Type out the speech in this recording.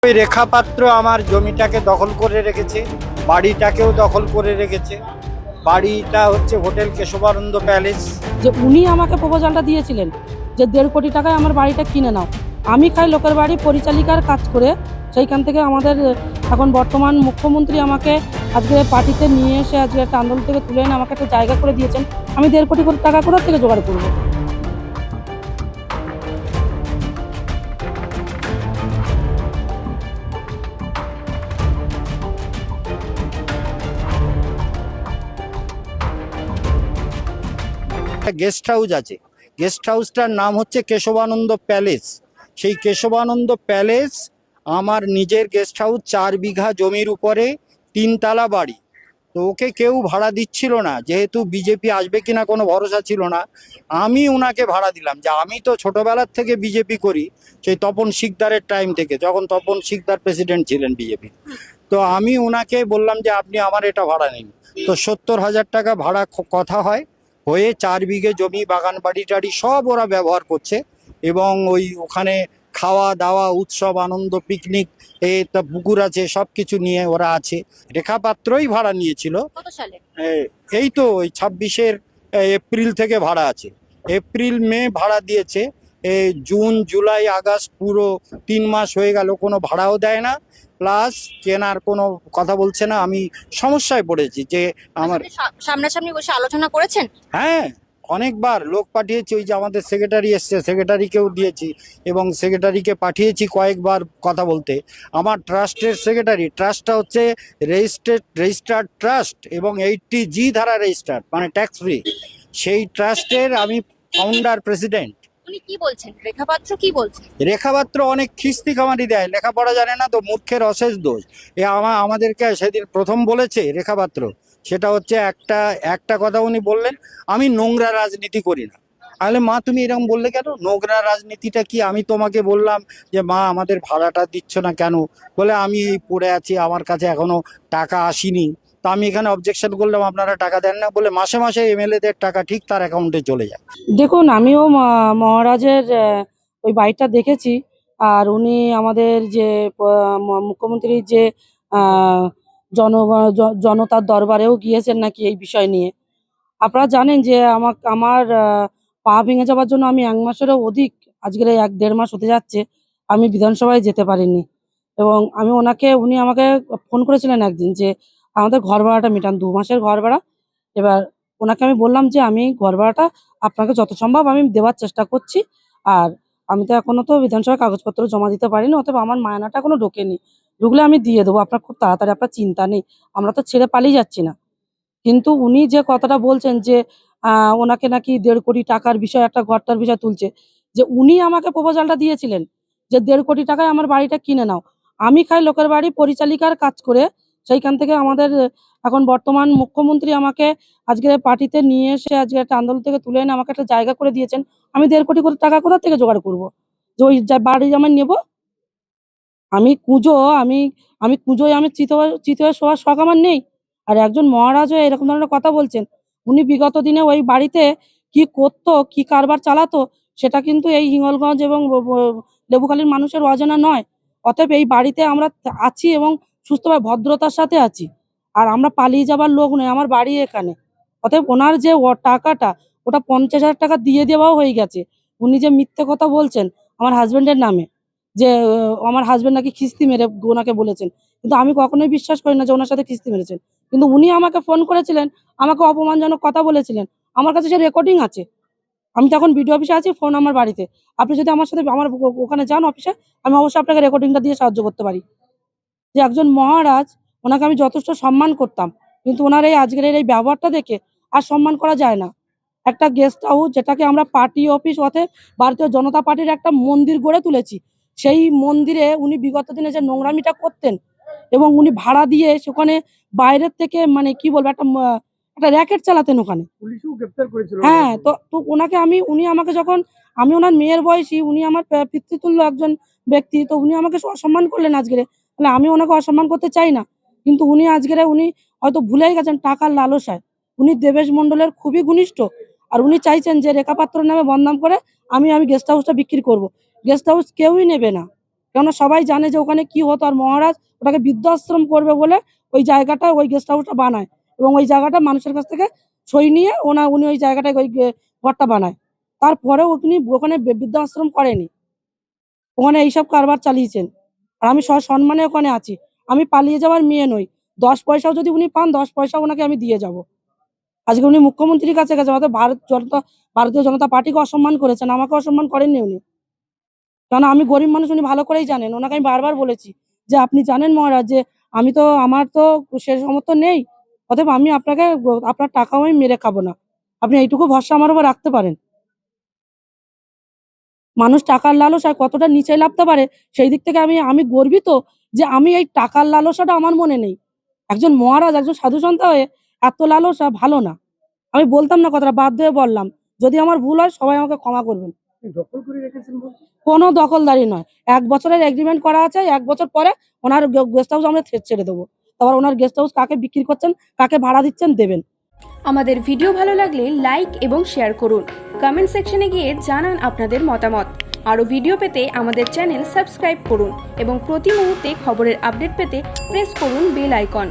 ওই রেখা পাত্র আমার জমিটাকে দখল করে রেখেছে, বাড়িটাকেও দখল করে রেখেছে। বাড়িটা হচ্ছে হোটেল কেশবানন্দ প্যালেস। যে উনি আমাকে প্রপোজালটা দিয়েছিলেন যে 1.5 কোটি টাকায় আমার বাড়িটা কিনে নাও। আমি খাই লোকের বাড়ি পরিচালিকার কাজ করে। সেইখান থেকে আমাদের এখন বর্তমান মুখ্যমন্ত্রী আমাকে আজকে পার্টিতে নিয়ে এসে আজকে একটা আন্দোলন থেকে তুলে এনে আমাকে একটা জায়গা করে দিয়েছেন। আমি 1.5 কোটি টাকা কোথা থেকে জোগাড় করবো? একটা গেস্ট হাউস আছে, গেস্ট হাউসটার নাম হচ্ছে কেশবানন্দ প্যালেস। সেই কেশবানন্দ প্যালেস আমার নিজের গেস্ট হাউস, 4 বিঘা জমির উপরে 3 তলা বাড়ি। তো ওকে কেউ ভাড়া দিচ্ছিল না, যেহেতু বিজেপি আসবে কিনা কোনো ভরসা ছিল না। আমি ওনাকে ভাড়া দিলাম, যে আমি তো ছোটবেলার থেকে বিজেপি করি, সেই তপন শিকদারের টাইম থেকে, যখন তপন শিকদার প্রেসিডেন্ট ছিলেন বিজেপি। তো আমি ওনাকে বললাম যে আপনি আমার এটা ভাড়া নিন। তো 70,000 টাকা ভাড়া কথা হয়ে 4 বিঘে জমি, বাগান বাড়ি টাড়ি সব ওরা ব্যবহার করছে। এবং ওখানে খাওয়া দাওয়া, উৎসব আনন্দ, পিকনিক, তা পুকুর আছে, সব কিছু নিয়ে ওরা আছে। রেখা পাত্রই ভাড়া নিয়েছিল। কত সালে? এই তো ওই 26-এর এপ্রিল থেকে ভাড়া আছে। এপ্রিল মে ভাড়া দিয়েছে, জুন জুলাই আগস্ট পুরো 3 মাস হয়ে গেল, কোনো ভাড়াও দেয় না, প্লাস কেনার কোনো কথা বলছে না। আমি সমস্যায় পড়েছি যে আমার। সামনাসামনি বসে আলোচনা করেছেন? হ্যাঁ, অনেকবার লোক পাঠিয়েছি, ওই যে আমাদের সেক্রেটারি এসছে, সেক্রেটারিকেও দিয়েছি এবং সেক্রেটারিকে পাঠিয়েছি কয়েকবার কথা বলতে। আমার ট্রাস্টের সেক্রেটারি, ট্রাস্টটা হচ্ছে রেজিস্টার্ড ট্রাস্ট এবং 80G ধারা রেজিস্টার্ড, মানে ট্যাক্স ফ্রি। সেই ট্রাস্টের আমি ফাউন্ডার প্রেসিডেন্ট। উনি কি বলছেন? রেখাপাত্র কি বলছেন? রেখাপাত্র অনেক খিস্তি খামারি দেয়, লেখাপড়া জানে না তো, মূর্খের অশেষ দোষ। আমাদেরকে সেদিন প্রথম বলেছে রেখাপাত্র, সেটা হচ্ছে একটা কথা উনি বললেন, আমি নোংরা রাজনীতি করি না। তাহলে মা তুমি এরকম বললে কেন? নোংরা রাজনীতিটা কি? আমি তোমাকে বললাম যে মা আমাদের ভাড়াটা দিচ্ছ না কেন? বলে আমি এই পড়ে আছি, আমার কাছে এখনো টাকা আসেনি। তো আমি এখানে অবজেকশন করলাম, আপনারা টাকা দেন না বলে মাসে মাসে এমএলএদের টাকা ঠিক তার অ্যাকাউন্টে চলে যায়। দেখুন, আমিও মহারাজের ওই বাড়িটা দেখেছি। আর উনি আমাদের যে মুখ্যমন্ত্রীর যে আহ, জন জনতার দরবারেও গিয়েছেন নাকি এই বিষয় নিয়ে। আপনারা জানেন যে আমার পা ভেঙে যাওয়ার জন্য আমি 1 মাসেরও অধিক, আজকের এই 1-1.5 মাস হতে যাচ্ছে, আমি বিধানসভায় যেতে পারিনি। এবং উনি আমাকে ফোন করেছিলেন একদিন যে আমাদের ঘর ভাড়াটা মেটান, 2 মাসের ঘর ভাড়া। এবার ওনাকে আমি বললাম যে আমি ঘর ভাড়াটা আপনাকে যত সম্ভব আমি দেওয়ার চেষ্টা করছি। আর আমি তো এখনো তো বিধানসভায় কাগজপত্র জমা দিতে পারিনি, অতএব আমার মায়নাটা এখনো ঢোকেনি। ঢুকলে আমি দিয়ে দেবো, আপনার খুব তাড়াতাড়ি, আপনার চিন্তা নেই। আমরা তো ছেড়ে পালিয়ে যাচ্ছি না। কিন্তু উনি যে কথাটা বলছেন যে ওনাকে নাকি 1.5 কোটি টাকার বিষয়, একটা ঘরটার বিষয় তুলছে। যে উনি আমাকে প্রপোজালটা দিয়েছিলেন যে 1.5 কোটি টাকায় আমার বাড়িটা কিনে নাও। আমি খাই লোকের বাড়ি পরিচালিকার কাজ করে। সেইখান থেকে আমাদের এখন বর্তমান মুখ্যমন্ত্রী আমাকে আজকে পার্টিতে নিয়ে এসে আজকে একটা আন্দোলন থেকে তুলে এনে আমাকে একটা জায়গা করে দিয়েছেন। আমি 1.5 কোটি টাকা কোথা থেকে জোগাড় করবো যে ওই বাড়ি আমি নেবো? আমি কুঁজো আমি আমি কুঁজোয় আমি চিত হয়ে শোয়ার শখ আমার নেই। আর একজন মহারাজ হয়ে এরকম ধরনের কথা বলছেন। উনি বিগত দিনে ওই বাড়িতে কি করতো, কি কারবার চালাতো, সেটা কিন্তু এই হিঙ্গলগঞ্জ এবং লেবুখালীর মানুষের অজানা নয়। অতএব এই বাড়িতে আমরা আছি এবং সুস্থভাবে ভদ্রতার সাথে আছি। আর আমরা পালিয়ে যাবার লোক নই, আমার বাড়ি এখানে। অতএব ওনার যে টাকাটা, ওটা 50,000 টাকা দিয়ে দেওয়াও হয়ে গেছে। উনি যে মিথ্যে কথা বলছেন আমার হাজবেন্ডের নামে, যে আমার হাসব্যান্ড নাকি খিস্তি মেরে ওনাকে বলেছেন। কিন্তু আমি কখনোই বিশ্বাস করি না যে ওনার সাথে খিস্তি মেরেছেন। কিন্তু উনি আমাকে ফোন করেছিলেন, আমাকে অপমানজনক কথা বলেছিলেন। আমার কাছে সে রেকর্ডিং আছে। আমি তখন বিডিও অফিসে আছি, ফোন আমার বাড়িতে। আপনি যদি আমার সাথে আমার ওখানে যান অফিসে, আমি অবশ্যই আপনাকে রেকর্ডিংটা দিয়ে সাহায্য করতে পারি। যে একজন মহারাজ, ওনাকে আমি যথেষ্ট সম্মান করতাম। কিন্তু ওনার এই আজকের এই ব্যবহারটা দেখে আর সম্মান করা যায় না। একটা গেস্ট হাউস যেটাকে আমরা পার্টি অফিস অর্থে ভারতীয় জনতা পার্টির একটা মন্দির গড়ে তুলেছি, সেই মন্দিরে উনি বিগত দিনে যে নোংরামিটা করতেন এবং উনি ভাড়া দিয়ে সেখানে বাইরের থেকে, মানে কি বলবো, একটা র্যাকেট চালাতেন ওখানে। পুলিশও গ্রেফতার করেছিল। হ্যাঁ, তো তো ওনাকে উনি আমাকে যখন, আমি ওনার মেয়ের বয়সী, উনি আমার পিতৃতুল্য একজন ব্যক্তি, তো উনি আমাকে অসম্মান করলেন আজকেরে। তাহলে আমি ওনাকে অসম্মান করতে চাই না। কিন্তু উনি হয়তো ভুলেই গেছেন টাকার লালসায়। উনি দেবেশ মন্ডলের খুবই ঘনিষ্ঠ। আর উনি চাইছেন যে রেখা পাত্র নামে বদনাম করে আমি গেস্ট হাউসটা বিক্রি করব। গেস্ট হাউস কেউই নেবে না। কেননা সবাই জানে যে ওখানে কি হতো, আর মহারাজ ওটাকে বৃদ্ধাশ্রম করবে বলে ওই জায়গাটা, ওই গেস্ট হাউসটা বানায় এবং ওই জায়গাটা মানুষের কাছ থেকে সই নিয়ে উনি ওই জায়গাটায় ওই ঘরটা বানায়। তারপরেও উনি ওখানে বৃদ্ধাশ্রম করেনি, ওখানে এইসব কারবার চালিয়েছেন। আর আমি সসম্মানে ওখানে আছি, আমি পালিয়ে যাওয়ার মেয়ে নই। 10 পয়সাও যদি উনি পান 10 পয়সা ওনাকে আমি দিয়ে যাব। আজকে উনি মুখ্যমন্ত্রীর কাছে গেছে, অর্থাৎ ভারতীয় জনতা পার্টিকে অসম্মান করেছেন, আমাকে অসম্মান করেননি উনি। কারণ আমি গরিব মানুষ, উনি ভালো করেই জানেন। ওনাকে আমি বারবার বলেছি যে আপনি জানেন মহারাজ যে আমার তো সে সামর্থ্য নেই, অতএব আমি আপনাকে আপনার টাকাও আমি মেরে খাবো না, আপনি এইটুকু ভরসা আমার উপর রাখতে পারেন। মানুষ টাকার লালস আর কতটা নিচে নামতে পারে সেই দিক থেকে আমি গর্বিত যে আমি এই টাকার লালসাটা আমার মনে নেই। একজন মহারাজ, একজন সাধু সন্ত হয়ে এত লালসা ভালো না। আমি বলতাম না কথাটা, বাধ্য হয়ে বললাম। যদি আমার ভুল হয় সবাই আমাকে ক্ষমা করবেন। কোনো দখলদারি নয়, 1 বছরের এগ্রিমেন্ট করা আছে, 1 বছর পরে ওনার গেস্ট হাউস আমরা ছেড়ে দেবো। তারপর ওনার গেস্ট হাউস কাকে বিক্রি করছেন, কাকে ভাড়া দিচ্ছেন দেবেন। আমাদের ভিডিও ভালো লাগলে লাইক এবং শেয়ার করুন। কমেন্ট সেকশনে গিয়ে জানান আপনাদের মতামত। আরও ভিডিও পেতে আমাদের চ্যানেল সাবস্ক্রাইব করুন এবং প্রতি মুহূর্তে খবরের আপডেট পেতে প্রেস করুন বেল আইকন।